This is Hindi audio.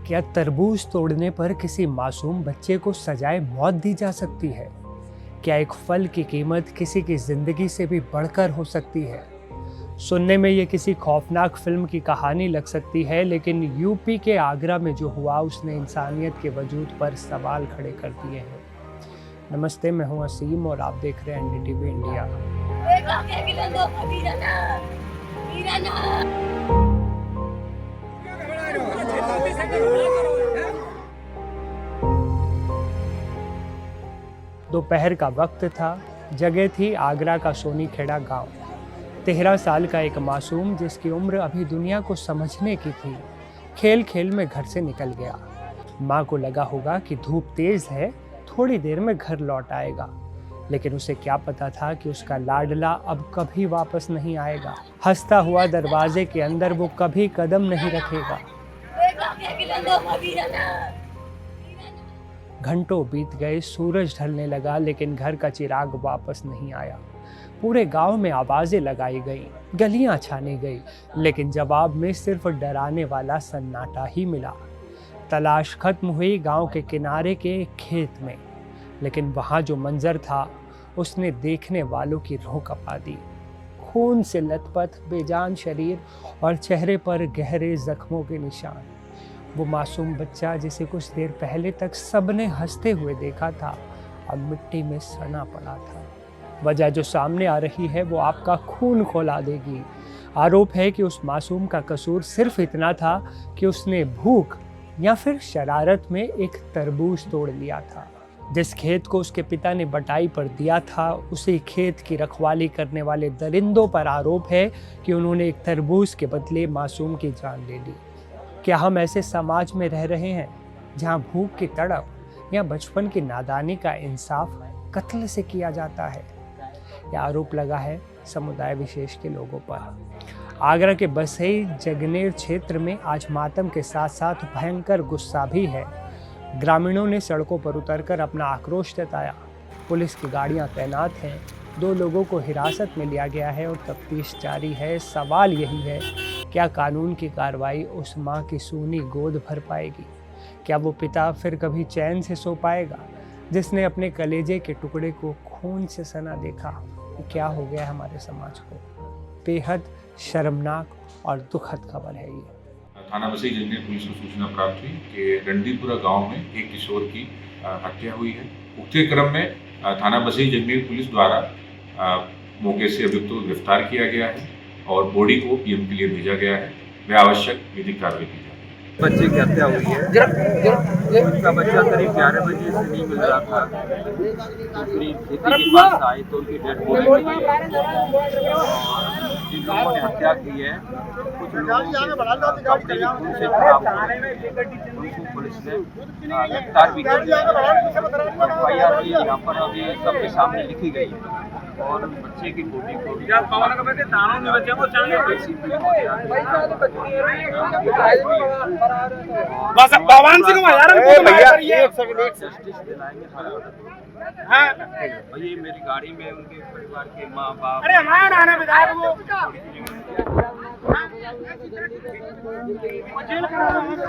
क्या तरबूज तोड़ने पर किसी मासूम बच्चे को सजाए मौत दी जा सकती है? क्या एक फल की कीमत किसी की जिंदगी से भी बढ़कर हो सकती है? सुनने में ये किसी खौफनाक फिल्म की कहानी लग सकती है, लेकिन यूपी के आगरा में जो हुआ उसने इंसानियत के वजूद पर सवाल खड़े कर दिए हैं। नमस्ते, मैं हूं असीम और आप देख रहे हैं एनडीटीवी इंडिया। दोपहर का वक्त था। जगह थी आगरा का सोनी खेड़ा गांव। 13 साल का एक मासूम, जिसकी उम्र अभी दुनिया को समझने की थी, खेल खेल में घर से निकल गया। माँ को लगा होगा कि धूप तेज है, थोड़ी देर में घर लौट आएगा, लेकिन उसे क्या पता था कि उसका लाडला अब कभी वापस नहीं आएगा। हंसता हुआ दरवाजे के अंदर वो कभी कदम नहीं रखेगा। घंटों बीत गए, सूरज ढलने लगा, लेकिन घर का चिराग वापस नहीं आया। पूरे गांव में आवाजें लगाई गई, गलियां छानी गई, लेकिन जवाब में सिर्फ डराने वाला सन्नाटा ही मिला। तलाश खत्म हुई गांव के किनारे के एक खेत में, लेकिन वहां जो मंजर था उसने देखने वालों की रूह कपा दी। खून से लथपथ बेजान शरीर और चेहरे पर गहरे जख्मों के निशान। वो मासूम बच्चा जिसे कुछ देर पहले तक सबने हंसते हुए देखा था, अब मिट्टी में सना पड़ा था। वजह जो सामने आ रही है वो आपका खून खौला देगी। आरोप है कि उस मासूम का कसूर सिर्फ इतना था कि उसने भूख या फिर शरारत में एक तरबूज तोड़ लिया था। जिस खेत को उसके पिता ने बटाई पर दिया था, उसी खेत की रखवाली करने वाले दरिंदों पर आरोप है कि उन्होंने एक तरबूज के बदले मासूम की जान ले ली। क्या हम ऐसे समाज में रह रहे हैं जहां भूख की तड़प या बचपन की नादानी का इंसाफ कत्ल से किया जाता है? यह आरोप लगा है समुदाय विशेष के लोगों पर। आगरा के बसई जगनेर क्षेत्र में आज मातम के साथ साथ भयंकर गुस्सा भी है। ग्रामीणों ने सड़कों पर उतरकर अपना आक्रोश जताया। पुलिस की गाड़ियां तैनात हैं। 2 लोगों को हिरासत में लिया गया है और तफ्तीश जारी है। सवाल यही है, क्या कानून की कार्रवाई उस माँ की सूनी गोद भर पाएगी? क्या वो पिता फिर कभी चैन से सो पाएगा जिसने अपने कलेजे के टुकड़े को खून से सना देखा? क्या हो गया हमारे समाज को? बेहद शर्मनाक और दुखद खबर है ये। थाना बसई जगनेर पुलिस को सूचना प्राप्त हुई कि रंडीपुरा गांव में एक किशोर की हत्या हुई है। उक्त क्रम में थाना बसई जगनेर पुलिस द्वारा मौके से अभियुक्त को गिरफ्तार किया गया है और बॉडी को पीएम के लिए भेजा गया है। वह आवश्यक विधिक कार्रवाई की जाए। बच्चे की हत्या हुई है। उनका बच्चा करीब 11 बजे से नहीं मिल रहा था, तो फिर खेती के पास आए तो उनकी डेड बॉडी मिली है। जिन लोगों ने हत्या की है, कुछ लोगों के कपड़े भी खून से खराब हो रहे हैं। उनको पुलिस ने गिरफ्तार भी कर लिया है। एफआईआर भी यहाँ पर अभी सबके सामने लिखी गई है और बच्चे की बॉडी को भी बस भगवान सिंह भैया एक सेकंड जस्टिस दिलाएंगे। और ये मेरी गाड़ी में उनके परिवार के माँ बाप, अरे हमारा नाना विधायक वो